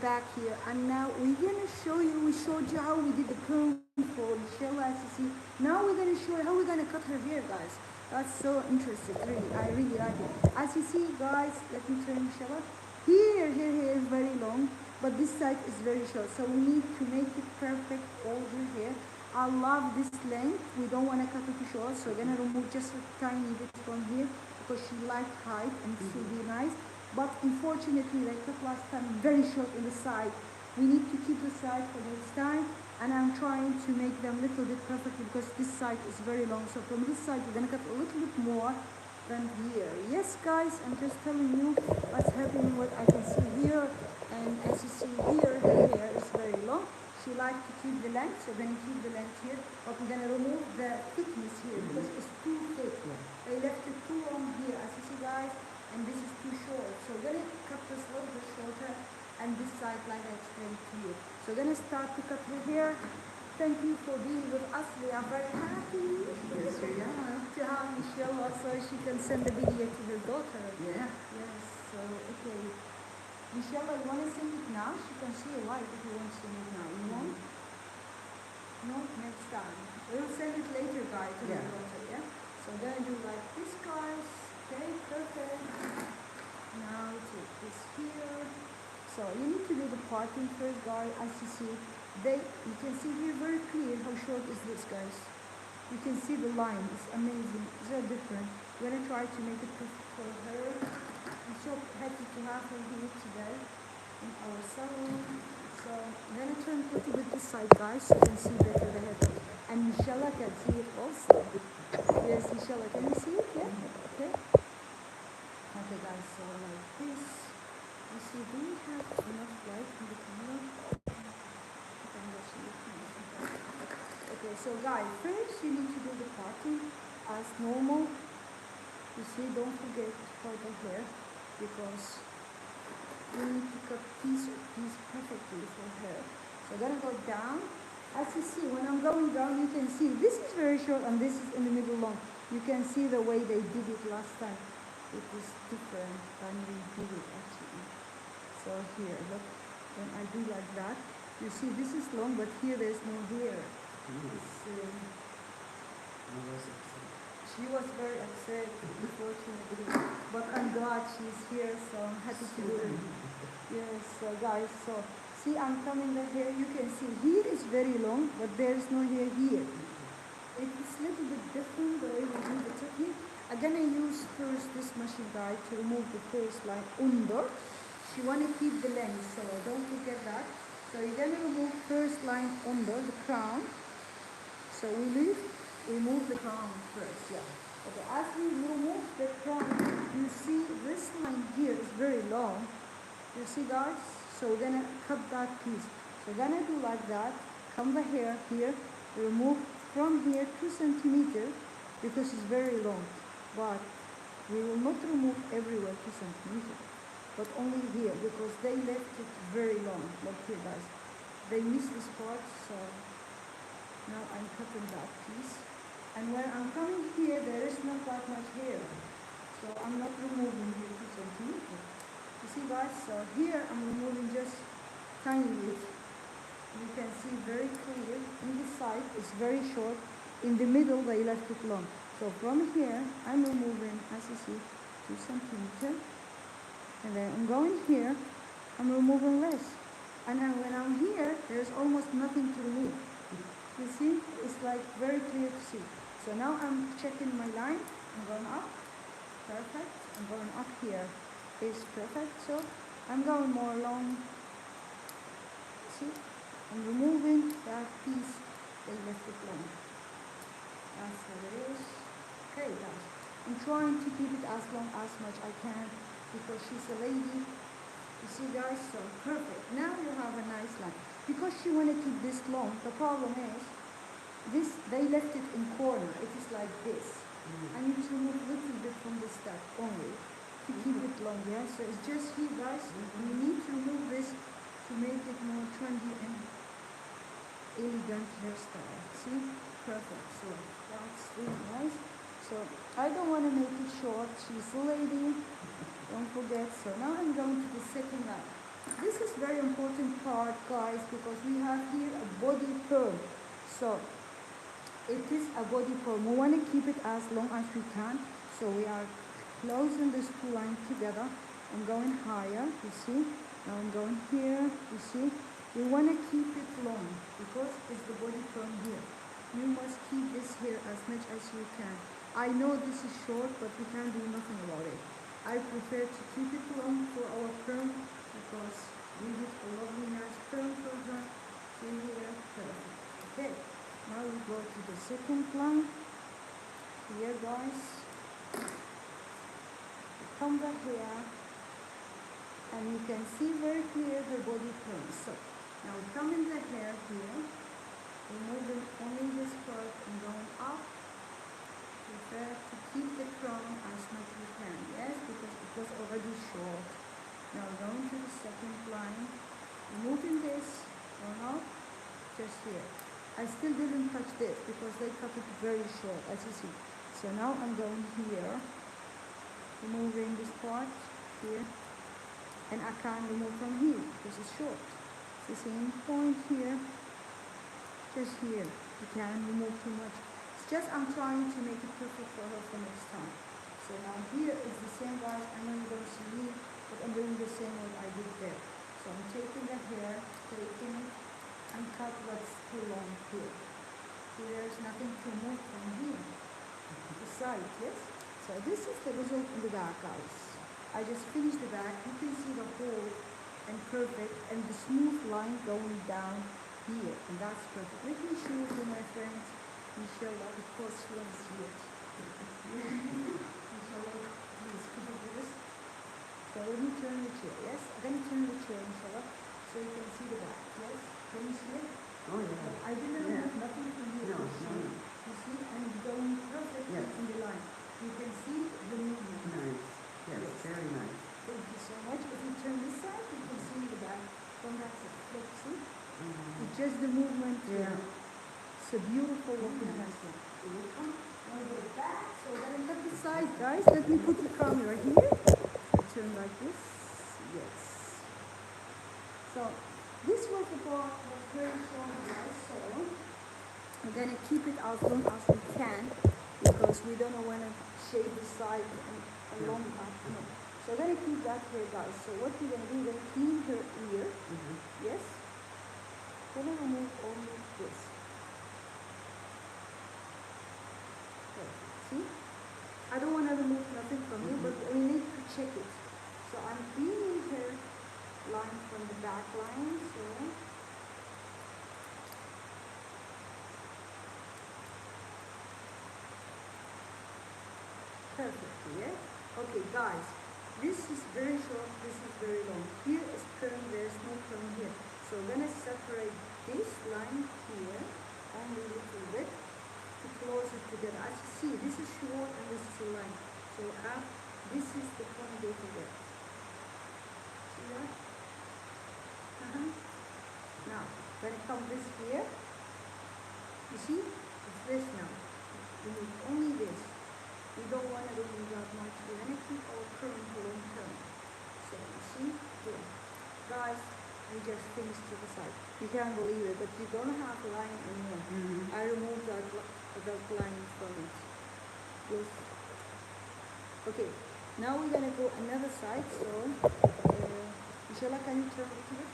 back here, and now we're gonna show you. We showed you how we did the perm for Michelle, as you see. Now we're gonna show you how we're gonna cut her hair, guys. That's so interesting, really. I really like it. As you see, guys, let me turn Michelle up. Here, her hair is very long, but this side is very short. So we need to make it perfect all her hair. I love this length. We don't want to cut it too short, so we're gonna remove just a tiny bit from here because she liked height and it will be nice. But unfortunately, like cut last time, very short on the side. We need to keep the side for next time, and I'm trying to make them a little bit perfect because this side is very long. So from this side, we're gonna cut a little bit more than here. Yes, guys, I'm just telling you what's happening, what I can see here. And as you see here, the hair is very long. She likes to keep the length, so we're gonna keep the length here, but we're gonna remove the thickness here because it's too thick. I left it too long here, as you see, guys. And this is too short, so we're gonna cut this a little bit shorter, and this side like I explained to you. So we're gonna start to cut her hair. Thank you for being with us. We are very happy to have Michelle also. She can send the video to her daughter. Yeah. Yes. So okay, Michelle, you wanna sing it now? She can see a light if you want to sing it now. You want? No, next time. We'll send it later, guys, to her daughter. Yeah. So we're gonna do like this, guys. Okay, perfect. Now take this here. So you need to do the parting first, guys. As you see, you can see here very clear how short is this, guys. You can see the line. It's amazing. It's very different. We're gonna try to make it perfect for her. I'm so happy to have her here today in our salon. So I'm gonna turn a little bit this side, guys, so you can see better the head. And Michelle can see it also. Yes, Michelle, can you see it? Yeah. Okay. Okay, guys, so like this. You see, do we have enough light in the camera? Okay, so guys, first you need to do the parting as normal. You see, don't forget to part the hair because we need to cut piece perfectly for her. So I'm gonna go down. As you see, when I'm going down, you can see this is very short and this is in the middle long. You can see the way they did it last time. It is different than we did it actually. So here, look, when I do like that, you see this is long, but here there's no hair. She was very upset, unfortunately, but I'm glad she's here, so I'm happy to do it. Yes, so guys, so see, I'm coming the hair. You can see here is very long, but there's no hair here. It's a little bit different the way we do the technique. I'm gonna use first this machine guide to remove the first line under. You want to keep the length, so don't forget that. So you're gonna remove first line under the crown. So we remove the crown first, yeah. Okay, as we remove the crown, you see this line here is very long. You see, guys? So we're gonna cut that piece. So we're gonna do like that. Come the hair here, remove from here 2 centimeters because it's very long. But we will not remove everywhere 2 centimeters, but only here because they left it very long. Look here, guys. They missed this part, so now I'm cutting that piece. And when I'm coming here, there is not that much hair, so I'm not removing here 2 centimeters. You see, guys? So here I'm removing just tiny bit. You can see very clear. In the side, it's very short. In the middle, they left it long. So from here, I'm removing, as you see, 2 centimeters. And then I'm going here, I'm removing less. And then when I'm here, there's almost nothing to remove. You see? It's like very clear to see. So now I'm checking my line. I'm going up. Perfect. I'm going up here. It's perfect. So I'm going more along. See? I'm removing that piece. They left it long. That's what it is. Okay, guys. I'm trying to keep it as long as much I can because she's a lady. You see, guys? So perfect. Now you have a nice line. Because she want to keep this long, the problem is they left it in corner. It is like this. I need to remove a little bit from the start only to keep it long. Yeah. So it's just here, guys. You need to remove this to make it more trendy and elegant hairstyle. See? Perfect. So that's really nice. So I don't want to make it short. She's a lady. Don't forget. So now I'm going to the second line. This is very important part, guys, because we have here a body perm. So it is a body perm. We want to keep it as long as we can. So we are closing these two lines together. I'm going higher, you see. Now I'm going here, you see. We want to keep it long because it's the body perm here. You must keep this here as much as you can. I know this is short, but we can't do nothing about it. I prefer to keep it long for our perm because we did a lovely nice perm for her. See here, perfect. Okay, now we go to the second line. Here, guys. We come back here, and you can see very clear her body perm. So now we come in the hair here. Removing only this part and going up. Prefer to keep the crown as much as you can. Yes, because it was already short. Now going to the second line. Removing this, going up, just here. I still didn't touch this because they cut it very short, as you see. So now I'm going here. Removing this part here. And I can't remove from here because it's short. It's the same point here. Just here, you can't remove too much. It's just I'm trying to make it perfect for her for next time. So now here is the same, guys. I know you don't see me, but I'm doing the same what I did there. So I'm taking the hair, taking it, and cut what's too long here. So there's nothing to move from here. The side, yes? So this is the result in the back, guys. I just finished the back. You can see the whole and perfect, and the smooth line going down here, and that's perfect. Let me show you my friends. Inshallah, of course, she wants to see it. Inshallah, please, could you do this? So let me turn the chair, yes? I'm going to turn the chair, inshallah, so you can see the back, yes? Can you see it? Oh, yeah. I didn't remove nothing from here. No. You see, I'm going perfectly in the line. You can see the movement. Nice. Yes, very nice. Thank you so much. If you turn this side, you can see the back from that side. Look, see? It's just the movement. Yeah. It's a beautiful looking pencil. Now go back. So then cut the side, guys. Let me put the camera here. Turn like this. Yes. So this was the part was very short, guys. So we're gonna keep it as long as we can because we don't want to shave the side and long up. No. So we're gonna keep that here, guys. So what we're gonna do, we're gonna clean her ear. Yes. We're gonna remove only this. Perfect. See? I don't want to remove nothing from you, but we need to check it. So I'm cleaning her line from the back line. So perfect. Yeah. Okay, guys. This is very short. This is very long. Here is perm. There's no perm here. So we're gonna separate this line here only a little bit to close it together. As you see, this is short and this is a line. So this is the point they together. See that? Now, when it comes this here, you see, it's this now. We need only this. We don't want to remove that much. We're going to keep our current long term. So you see, here. Guys, we just finished to the side. You can't believe it, but you don't have a line anymore. I removed that line from it. Yes. Okay, now we're gonna go another side. So, inshallah, can you turn it here?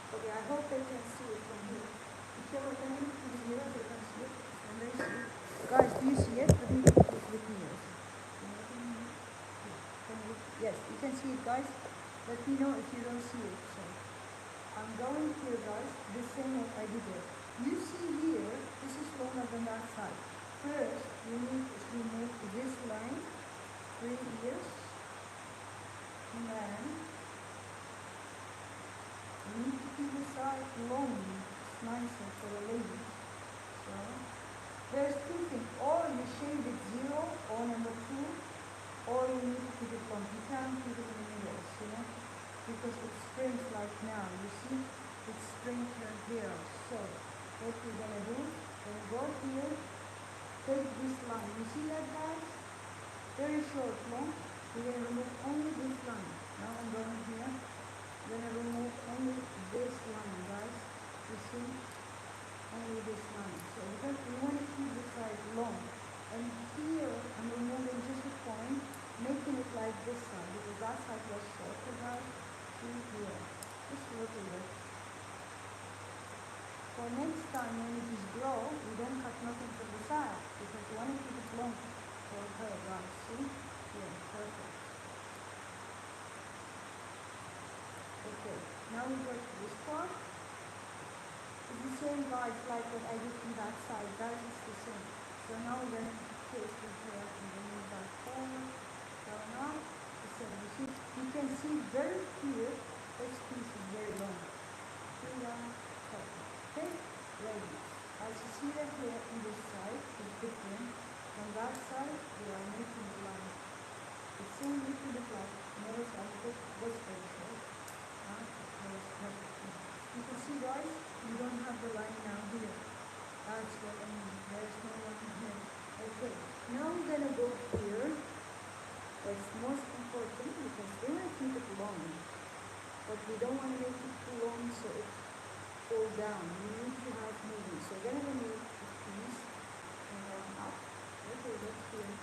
Okay, I hope they can see it from here. Inshallah, can you put it here so they can see it? And they see it. Guys, do you see it? Let me put it with me also. Yes, you can see it, guys. Let me know if you don't see it. So I'm going here, guys, the same way I did it. You see here, this is longer than that side. First, you need to remove this line, 3 ears, and then you need to keep the side long. It's nicer for the lady. So there's two things. Or you shave it 0 or number 2, or you need to keep it long. You can't keep it in the middle, you know? Because it springs like now, you see? It springs your hair. So what we're gonna do, we're gonna go here, take this line. You see that, guys? Very short, long. We're gonna remove only this line. Now I'm going here, gonna remove only this line, guys. You see? Only this line. So because we want to keep the side long. And here I'm removing just a point, making it like this side because that side was shorter, guys. See here. Just a little bit. For next time when it is grow, we don't cut nothing from the side because we want to keep it long for her, guys. See? Yeah, perfect. Okay, now we go to this part. It's the same, guys, like what I did from that side. Guys, it's the same. So now we're going to place the hair and remove that forward. So now, the same. You can see very clear this piece is very long. See that? Perfect. Okay, ladies. As you see the hair on this side is different. On that side, we are making the line. The same little bit like notice I put this very short. You can see, guys, you don't have the line now here. That's what I mean. There's no line here. Okay, now we're gonna go here. That's most important because we want to keep it long, but we don't want to make it too long so it fall down. We need to have movement. So we're gonna remove a piece and then up. Okay, that's here.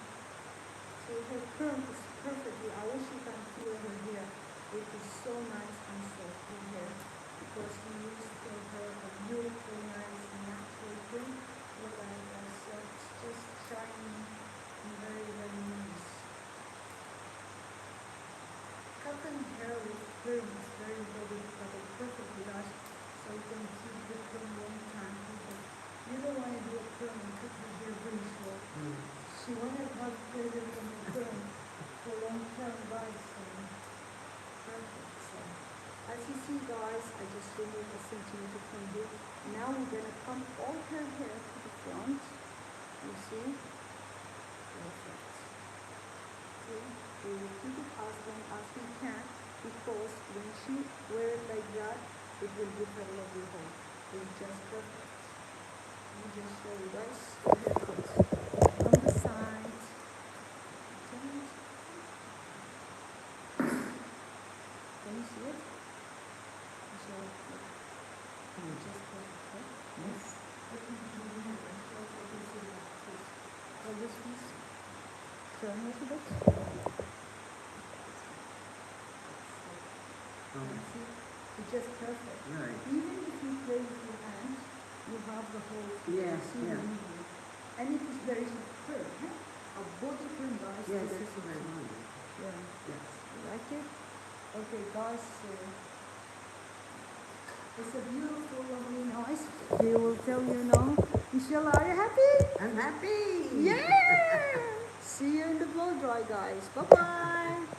So her curl is perfectly. I wish you can feel her hair. It is so nice and soft in here because we used to her a beautiful, nice, natural print. Look at that. So it's just shiny and very, very nice. Cutting hair with perm is very important to cut it perfectly, guys, so you can keep the perm long time because you don't want to do a perm and cut your hair very short. She wanted to have pleasure from the perm for long term, guys. So perfect. So as you see, guys, I just removed a centimeter from here. Now we're gonna come all her hair to the front. You see? Perfect. See? We will keep it as long as we can because when she wear it like that, it will give her a lovely hold. It's just perfect. Let me just show you guys the haircut from the side. Can you see it? So, just perfect. Yes. Let me do the hair and show you can see that piece. So this piece, turn a little bit. See, it's just perfect. Right. Even if you play with your hands, you have the whole Yeah, see yeah. the movement. And it is very firm, huh? A body firm, guys. Yeah, this that's is what I wanted. Yeah. Yes. You like it? Okay, guys. It's a beautiful, lovely noise. They will tell you now. Michelle, are you happy? I'm happy. Yeah! See you in the blow dry, guys. Bye-bye.